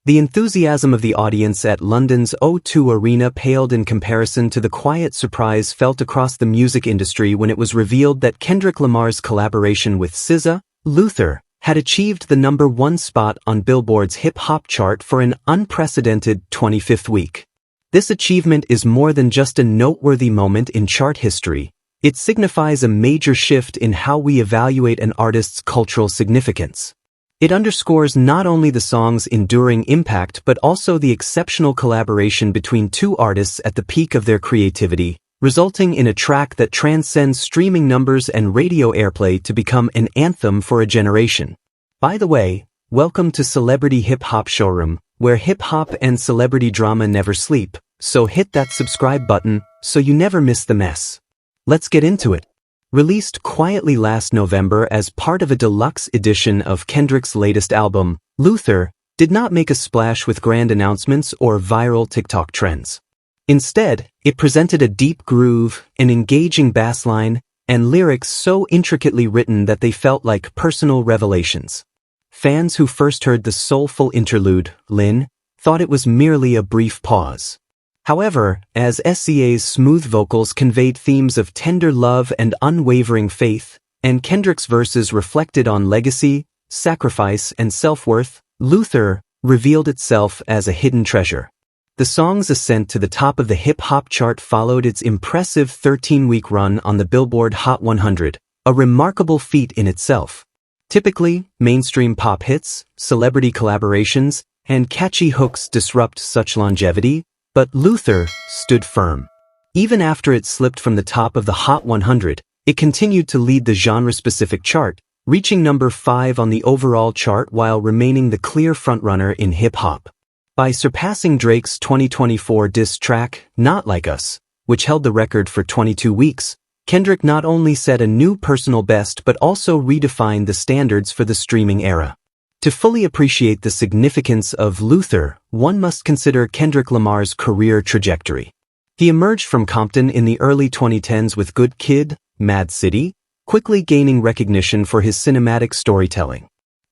The enthusiasm of the audience at London's O2 Arena paled in comparison to the quiet surprise felt across the music industry when it was revealed that Kendrick Lamar's collaboration with SZA, Luther, had achieved the #1 spot on Billboard's hip-hop chart for an unprecedented 25th week. This achievement is more than just a noteworthy moment in chart history. It signifies a major shift in how we evaluate an artist's cultural significance. It underscores not only the song's enduring impact but also the exceptional collaboration between two artists at the peak of their creativity, resulting in a track that transcends streaming numbers and radio airplay to become an anthem for a generation. By the way, welcome to Celebrity Hip Hop Showroom, where hip hop and celebrity drama never sleep, so hit that subscribe button so you never miss the mess. Let's get into it. Released quietly last November as part of a deluxe edition of Kendrick's latest album, Luther did not make a splash with grand announcements or viral TikTok trends. Instead, it presented a deep groove, an engaging bassline, and lyrics so intricately written that they felt like personal revelations. Fans who first heard the soulful interlude, Lin, thought it was merely a brief pause. However, as SZA's smooth vocals conveyed themes of tender love and unwavering faith, and Kendrick's verses reflected on legacy, sacrifice, and self-worth, Luther revealed itself as a hidden treasure. The song's ascent to the top of the hip-hop chart followed its impressive 13-week run on the Billboard Hot 100, a remarkable feat in itself. Typically, mainstream pop hits, celebrity collaborations, and catchy hooks disrupt such longevity, but Luther stood firm. Even after it slipped from the top of the Hot 100, it continued to lead the genre-specific chart, reaching #5 on the overall chart while remaining the clear frontrunner in hip-hop. By surpassing Drake's 2024 diss track, Not Like Us, which held the record for 22 weeks, Kendrick not only set a new personal best but also redefined the standards for the streaming era. To fully appreciate the significance of Luther, one must consider Kendrick Lamar's career trajectory. He emerged from Compton in the early 2010s with Good Kid, Mad City, quickly gaining recognition for his cinematic storytelling.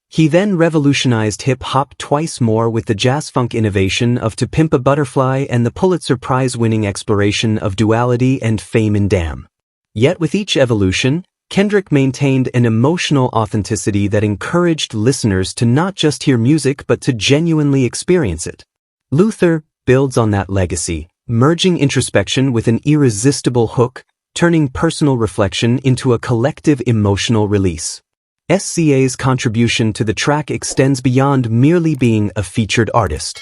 He then revolutionized hip-hop twice more with the jazz-funk innovation of To Pimp a Butterfly and the Pulitzer Prize-winning exploration of duality and fame in Damn. Yet with each evolution, Kendrick maintained an emotional authenticity that encouraged listeners to not just hear music but to genuinely experience it. Luther builds on that legacy, merging introspection with an irresistible hook, turning personal reflection into a collective emotional release. SZA's contribution to the track extends beyond merely being a featured artist.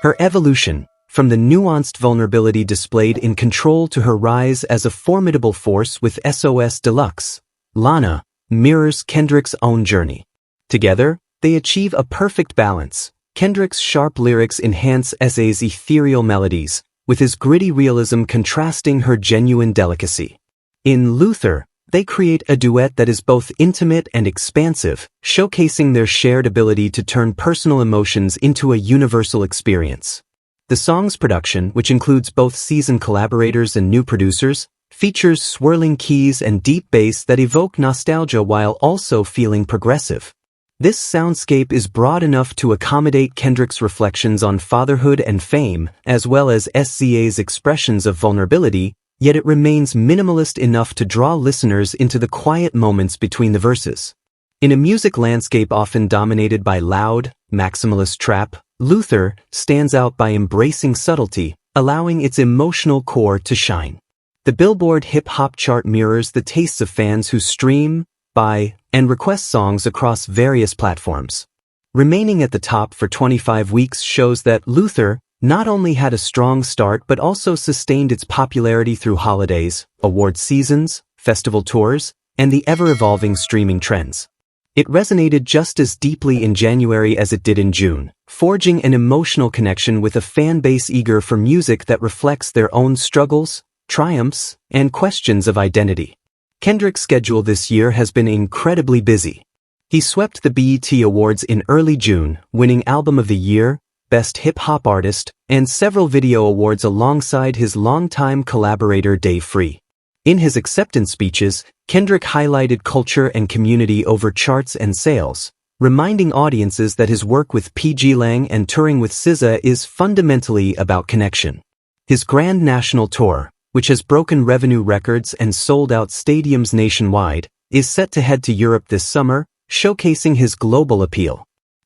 Her evolution, from the nuanced vulnerability displayed in Control to her rise as a formidable force with SOS Deluxe, Lana, mirrors Kendrick's own journey. Together, they achieve a perfect balance. Kendrick's sharp lyrics enhance SZA's ethereal melodies, with his gritty realism contrasting her genuine delicacy. In Luther, they create a duet that is both intimate and expansive, showcasing their shared ability to turn personal emotions into a universal experience. The song's production, which includes both seasoned collaborators and new producers, features swirling keys and deep bass that evoke nostalgia while also feeling progressive. This soundscape is broad enough to accommodate Kendrick's reflections on fatherhood and fame, as well as SZA's expressions of vulnerability, yet it remains minimalist enough to draw listeners into the quiet moments between the verses. In a music landscape often dominated by loud, maximalist trap, Luther stands out by embracing subtlety, allowing its emotional core to shine. The Billboard hip-hop chart mirrors the tastes of fans who stream, buy, and request songs across various platforms. Remaining at the top for 25 weeks shows that Luther not only had a strong start but also sustained its popularity through holidays, award seasons, festival tours, and the ever-evolving streaming trends. It resonated just as deeply in January as it did in June, forging an emotional connection with a fan base eager for music that reflects their own struggles, triumphs, and questions of identity. Kendrick's schedule this year has been incredibly busy. He swept the BET Awards in early June, winning Album of the Year, Best Hip-Hop Artist, and several video awards alongside his longtime collaborator Dave Free. In his acceptance speeches, Kendrick highlighted culture and community over charts and sales, reminding audiences that his work with PG Lang and touring with SZA is fundamentally about connection. His grand national tour, which has broken revenue records and sold out stadiums nationwide, is set to head to Europe this summer, showcasing his global appeal.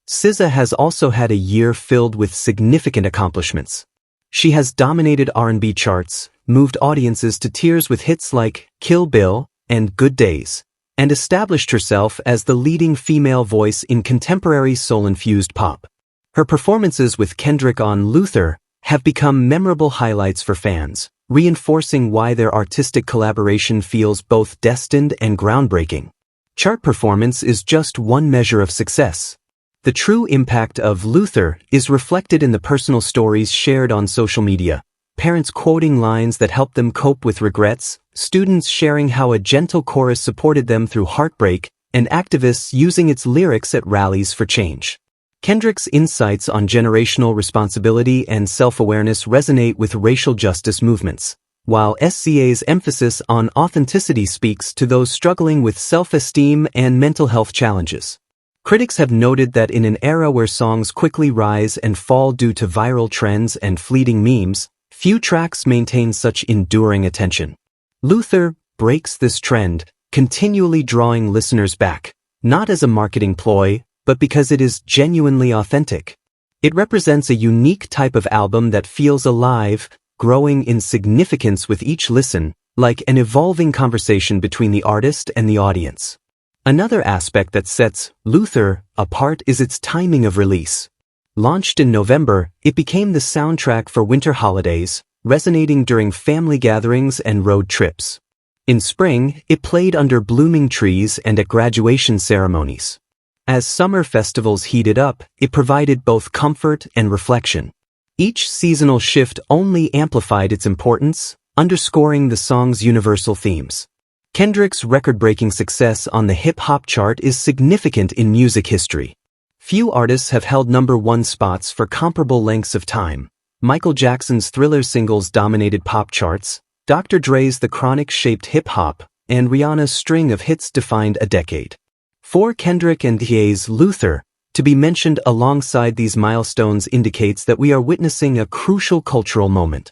SZA has also had a year filled with significant accomplishments. She has dominated R&B charts, moved audiences to tears with hits like Kill Bill and Good Days, and established herself as the leading female voice in contemporary soul-infused pop. Her performances with Kendrick on Luther have become memorable highlights for fans, reinforcing why their artistic collaboration feels both destined and groundbreaking. Chart performance is just one measure of success. The true impact of Luther is reflected in the personal stories shared on social media, parents quoting lines that helped them cope with regrets, students sharing how a gentle chorus supported them through heartbreak, and activists using its lyrics at rallies for change. Kendrick's insights on generational responsibility and self-awareness resonate with racial justice movements, while SZA's emphasis on authenticity speaks to those struggling with self-esteem and mental health challenges. Critics have noted that in an era where songs quickly rise and fall due to viral trends and fleeting memes, few tracks maintain such enduring attention. Luther breaks this trend, continually drawing listeners back, not as a marketing ploy, but because it is genuinely authentic. It represents a unique type of album that feels alive, growing in significance with each listen, like an evolving conversation between the artist and the audience. Another aspect that sets Luther apart is its timing of release. Launched in November, it became the soundtrack for winter holidays, resonating during family gatherings and road trips. In spring, it played under blooming trees and at graduation ceremonies. As summer festivals heated up, it provided both comfort and reflection. Each seasonal shift only amplified its importance, underscoring the song's universal themes. Kendrick's record-breaking success on the hip-hop chart is significant in music history. Few artists have held #1 spots for comparable lengths of time. Michael Jackson's Thriller singles dominated pop charts, Dr. Dre's The Chronic shaped hip-hop, and Rihanna's string of hits defined a decade. For Kendrick and SZA's Luther to be mentioned alongside these milestones indicates that we are witnessing a crucial cultural moment.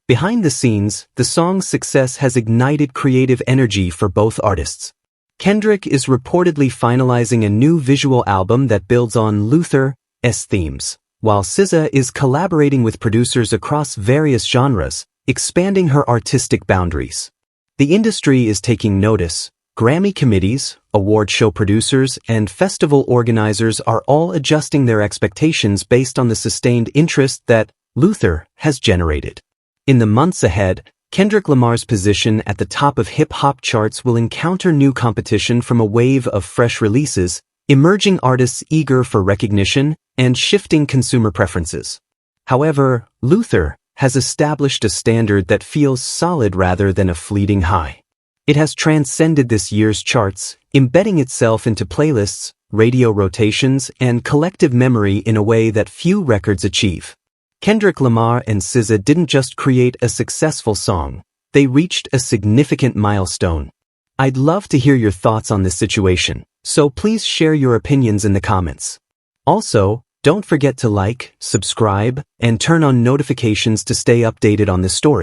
Behind the scenes, the song's success has ignited creative energy for both artists. Kendrick is reportedly finalizing a new visual album that builds on Luther's themes, while SZA is collaborating with producers across various genres, expanding her artistic boundaries. The industry is taking notice. Grammy committees, award show producers, and festival organizers are all adjusting their expectations based on the sustained interest that Luther has generated. In the months ahead, Kendrick Lamar's position at the top of hip-hop charts will encounter new competition from a wave of fresh releases, emerging artists eager for recognition, and shifting consumer preferences. However, Luther has established a standard that feels solid rather than a fleeting high. It has transcended this year's charts, embedding itself into playlists, radio rotations, and collective memory in a way that few records achieve. Kendrick Lamar and SZA didn't just create a successful song, they reached a significant milestone. I'd love to hear your thoughts on this situation, so please share your opinions in the comments. Also, don't forget to like, subscribe, and turn on notifications to stay updated on this story.